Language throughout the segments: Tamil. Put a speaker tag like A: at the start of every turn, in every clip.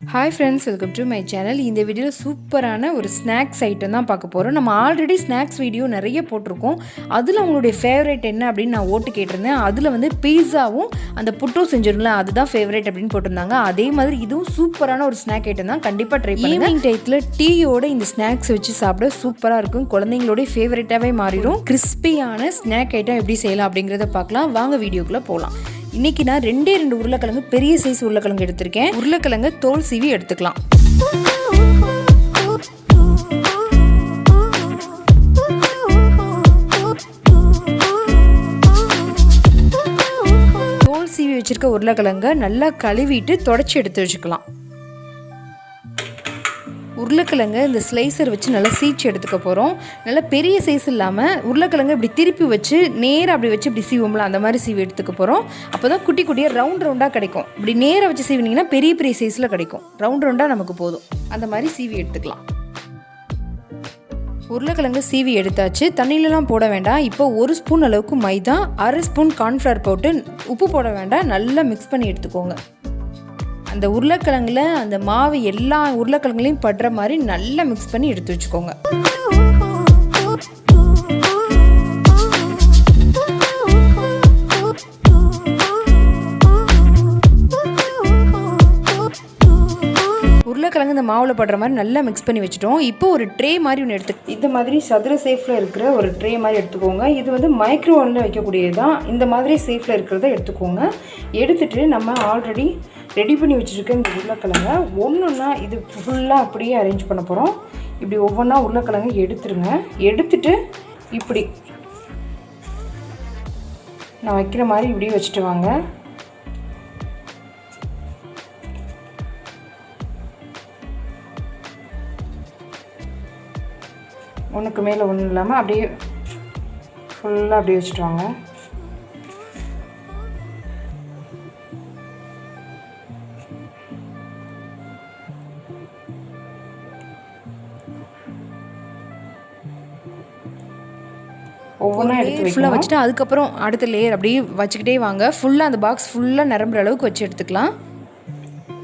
A: Hi friends, welcome to my channel. இந்த வீடியோவில் சூப்பரான ஒரு ஸ்நாக்ஸ் ஐட்டம் தான் பார்க்க போகிறோம். நம்ம ஆல்ரெடி ஸ்நாக்ஸ் வீடியோ நிறைய போட்டிருக்கோம். அதில் உங்களுடைய ஃபேவரேட் என்ன அப்படின்னு நான் ஓட்டு கேட்டிருந்தேன். அதில் வந்து பீஸாவும் அந்த புட்டும் செஞ்சிருங்களேன், அதுதான் ஃபேவரேட் அப்படின்னு போட்டிருந்தாங்க. அதே மாதிரி இதுவும் சூப்பரான ஒரு ஸ்நாக் ஐட்டம் தான். கண்டிப்பாக ட்ரை பண்ணுங்க. ஈவினிங் டைத்தில் டீயோட இந்த ஸ்நாக்ஸ் வச்சு சாப்பிட சூப்பராக இருக்கும். குழந்தைங்களோட ஃபேவரேட்டாகவே மாறிடும். கிறிஸ்பியான ஸ்நாக் ஐட்டம் எப்படி செய்யலாம் அப்படிங்கிறத பார்க்கலாம். வாங்க வீடியோக்குள்ளே போகலாம். இன்றைக்கி நான் ரெண்டு உருளைக்கிழங்கு, பெரிய சைஸ் உருளைக்கிழங்கு எடுத்திருக்கேன். உருளைக்கிழங்கு தோல் சீவி எடுத்துக்கலாம். தோல் சீவி வச்சிருக்க உருளைக்கிழங்கை நல்லா கழுவிட்டு தொடச்சி எடுத்து வச்சுக்கலாம். உருளைக்கிழங்கு இந்த ஸ்லைசர் வச்சு நல்லா சீச்சு எடுத்துக்க போகிறோம். நல்லா பெரிய சைஸ் இல்லாமல் உருளைக்கிழங்கு இப்படி திருப்பி வச்சு நேராக அப்படி வச்சு இப்படி சீவோம்ல, அந்த மாதிரி சீவி எடுத்துக்க போகிறோம். அப்போ தான் குட்டி குட்டியாக ரவுண்டாக கிடைக்கும். இப்படி நேராக வச்சு சீவினிங்கன்னா பெரிய பெரிய சைஸில் கிடைக்கும். ரவுண்டாக நமக்கு போதும். அந்த மாதிரி சீவி எடுத்துக்கலாம். உருளைக்கிழங்கு சீவி எடுத்தாச்சு. தண்ணியிலலாம் போட வேண்டாம். இப்போ 1 ஸ்பூன் அளவுக்கு மைதா, 1/2 ஸ்பூன் கார்ன்ஃப்ளவர் போட்டு உப்பு போட வேண்டாம், நல்லா மிக்ஸ் பண்ணி எடுத்துக்கோங்க. அந்த உருளைக்கிழங்குல அந்த மாவு எல்லா உருளைக்கிழங்குலையும் படுற மாதிரி நல்லா மிக்ஸ் பண்ணி எடுத்து வச்சுக்கோங்க. உருளைக்கிழங்கு இந்த மாவில் படுற மாதிரி நல்லா மிக்ஸ் பண்ணி வச்சுட்டோம். இப்போ ஒரு ட்ரே மாதிரி ஒன்று எடுத்து, இந்த மாதிரி சதுர சேஃபில் இருக்கிற ஒரு ட்ரே மாதிரி எடுத்துக்கோங்க. இது வந்து மைக்ரோவனில் வைக்கக்கூடியது தான். இந்த மாதிரி சேஃபில் இருக்கிறத எடுத்துக்கோங்க. எடுத்துகிட்டு நம்ம ஆல்ரெடி ரெடி பண்ணி வச்சுருக்க இந்த உருளைக்கிழங்கை ஒன்றுன்னா இது ஃபுல்லாக அப்படியே அரேஞ்ச் பண்ண போகிறோம். இப்படி ஒவ்வொன்றா உருளைக்கிழங்கு எடுத்துருங்க. எடுத்துட்டு இப்படி நான் வைக்கிற மாதிரி இப்படி வச்சுட்டு வாங்க. ஒன்றுக்கு மேலே ஒன்றும் இல்லாமல் அப்படியே ஃபுல்லாக அப்படியே வச்சுட்டு வாங்க. ஒவ்வொன்றா எடுத்து ஃபுல்லாக வச்சுட்டு அதுக்கப்புறம் அடுத்த லேயர் அப்படியே வச்சுக்கிட்டே வாங்க. ஃபுல்லாக அந்த பாக்ஸ் ஃபுல்லாக நிரம்புற அளவுக்கு வச்சு எடுத்துக்கலாம்.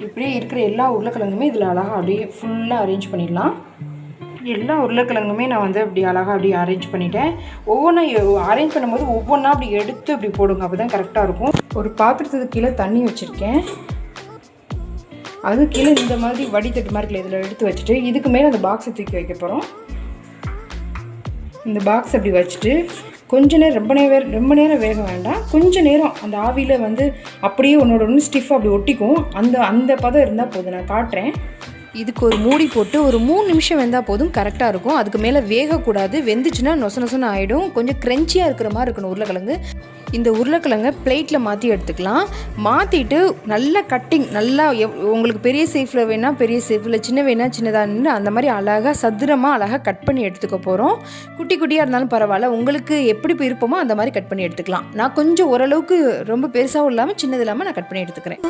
A: இப்படியே இருக்கிற எல்லா உருளைக்கிழங்குமே இதில் அழகாக அப்படியே ஃபுல்லாக அரேஞ்ச் பண்ணிடலாம். எல்லா உருளைக்கிழங்குமே நான் வந்து அப்படி அழகாக அப்படி அரேஞ்ச் பண்ணிட்டேன். ஒவ்வொன்றா அரேஞ்ச் பண்ணும்போது ஒவ்வொன்றா அப்படி எடுத்து அப்படி போடுங்க, அப்போ தான் கரெக்டாக இருக்கும். ஒரு பாத்திரத்துக்கு கீழே தண்ணி வச்சுருக்கேன். அது கீழே இந்த மாதிரி வடித்தட்டு மாதிரி இதில் எடுத்து வச்சுட்டு இதுக்கு மேலே அந்த பாக்ஸை தூக்கி வைக்க போகிறோம். இந்த பாக்ஸ் அப்படி வச்சுட்டு கொஞ்ச நேரம், ரொம்ப நேரம் வேக வேண்டாம். கொஞ்சம் நேரம் அந்த ஆவியில் வந்து அப்படியே ஒன்று ஸ்டிஃபாக அப்படி ஒட்டிக்கும். அந்த பதம் இருந்தால் போதும். நான் காட்டுறேன். இதுக்கு ஒரு மூடி போட்டு ஒரு 3 நிமிஷம் வெந்தால் போதும், கரெக்டாக இருக்கும். அதுக்கு மேலே வேகக்கூடாது. வெந்துச்சுன்னா நொசன்னு ஆகிடும். கொஞ்சம் க்ரன்ச்சியாக இருக்கிற மாதிரி இருக்கணும் உருளைக்கிழங்கு. இந்த உருளைக்கிழங்கை பிளேட்டில் மாற்றி எடுத்துக்கலாம். மாற்றிட்டு நல்லா கட்டிங், நல்லா உங்களுக்கு பெரிய சேஃபில் வேணால் பெரிய சேஃபில், சின்ன வேணால் சின்னதாக அந்த மாதிரி அழகாக சதுரமாக அழகாக கட் பண்ணி எடுத்துக்க போகிறோம். குட்டி குட்டியாக இருந்தாலும் பரவாயில்ல, உங்களுக்கு எப்படி விருப்பமோ அந்த மாதிரி கட் பண்ணி எடுத்துக்கலாம். நான் கொஞ்சம் ஓரளவுக்கு ரொம்ப பெருசாகவும் இல்லாமல் சின்னது இல்லாமல் நான் கட் பண்ணி எடுத்துக்கிறேன்.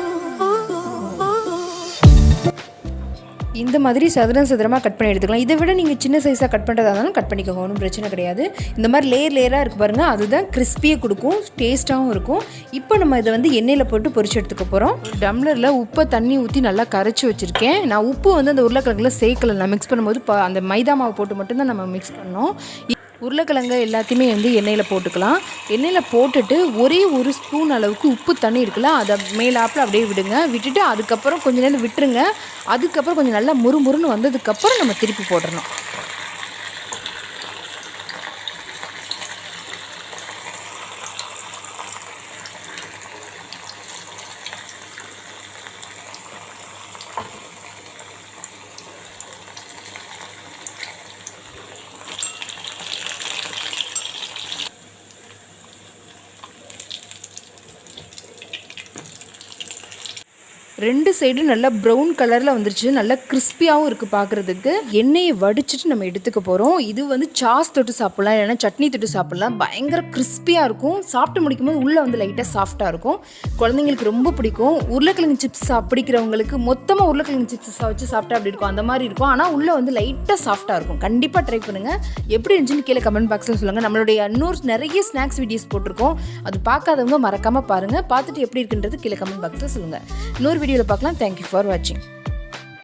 A: இந்த மாதிரி சதுரமாக கட் பண்ணி எடுத்துக்கலாம். இதை விட நீங்கள் சின்ன சைஸாக கட் பண்ணுறதா இருந்தாலும் கட் பண்ணிக்கோங்க, ஒன்றும் பிரச்சனை கிடையாது. இந்த மாதிரி லேயராக இருக்குது பாருங்கள், அதுதான் கிறிஸ்பியை கொடுக்கும், டேஸ்ட்டாகவும் இருக்கும். இப்போ நம்ம இதை வந்து எண்ணெயில் போட்டு பொரிச்சு எடுத்துக்க போகிறோம். டம்ளரில் உப்பை தண்ணி ஊற்றி நல்லா கரைச்சி வச்சுருக்கேன். நான் உப்பு வந்து அந்த உருளைக்கிழங்குல சேர்க்கலை. நான் மிக்ஸ் பண்ணும்போது அந்த மைதா மாவு போட்டு மட்டும்தான் நம்ம மிக்ஸ் பண்ணோம். உருளைக்கிழங்கு எல்லாத்தையுமே வந்து எண்ணெயில் போட்டுக்கலாம். எண்ணெயில் போட்டுட்டு ஒரே 1 ஸ்பூன் அளவுக்கு உப்பு தண்ணி இருக்குல்ல, அதை மேலாப்பில் அப்படியே விடுங்க. விட்டுட்டு அதுக்கப்புறம் கொஞ்சம் நேரம் விட்டுருங்க. அதுக்கப்புறம் கொஞ்சம் நல்லா முறுமுறுன்னு வந்ததுக்கப்புறம் நம்ம திருப்பி போட்டுடணும். ரெண்டு சைடும் நல்லா ப்ரௌன் கலரில் வந்துருச்சு. நல்லா கிறிஸ்பியாகவும் இருக்குது பார்க்குறதுக்கு. எண்ணெயை வடிச்சிட்டு நம்ம எடுத்துக்க போகிறோம். இது வந்து சாஸ் தொட்டு சாப்பிட்லாம், இல்லைன்னா சட்னி தொட்டு சாப்பிட்லாம். பயங்கர கிறிஸ்பியாக இருக்கும். சாப்பிட்டு முடிக்கும்போது உள்ளே வந்து லைட்டாக சாஃப்டாக இருக்கும். குழந்தைங்களுக்கு ரொம்ப பிடிக்கும். உருளைக்கிழங்கு சிப்ஸ் பிடிக்கிறவங்களுக்கு மொத்தமாக உருளைக்கிழங்கு சிப்ஸ் வச்சு சாப்பிட்டா அப்படி இருக்கும், அந்த மாதிரி இருக்கும். ஆனால் உள்ளே வந்து லைட்டாக சாஃப்டாக இருக்கும். கண்டிப்பாக ட்ரை பண்ணுங்கள். எப்படி இருந்துச்சுன்னு கீழே கமெண்ட் பாக்ஸில் சொல்லுங்கள். நம்மளுடைய இன்னொரு நிறைய ஸ்நாக்ஸ் வீடியோஸ் போட்டிருக்கோம். அது பார்க்காதவங்க மறக்காமல் பாருங்கள். பார்த்துட்டு எப்படி இருக்குன்றது கீழே கமெண்ட் பாக்ஸில் சொல்லுங்கள். இன்னொரு வீடியோவில் பார்க்கலாம். தேங்க்யூ ஃபார் வாட்சிங்.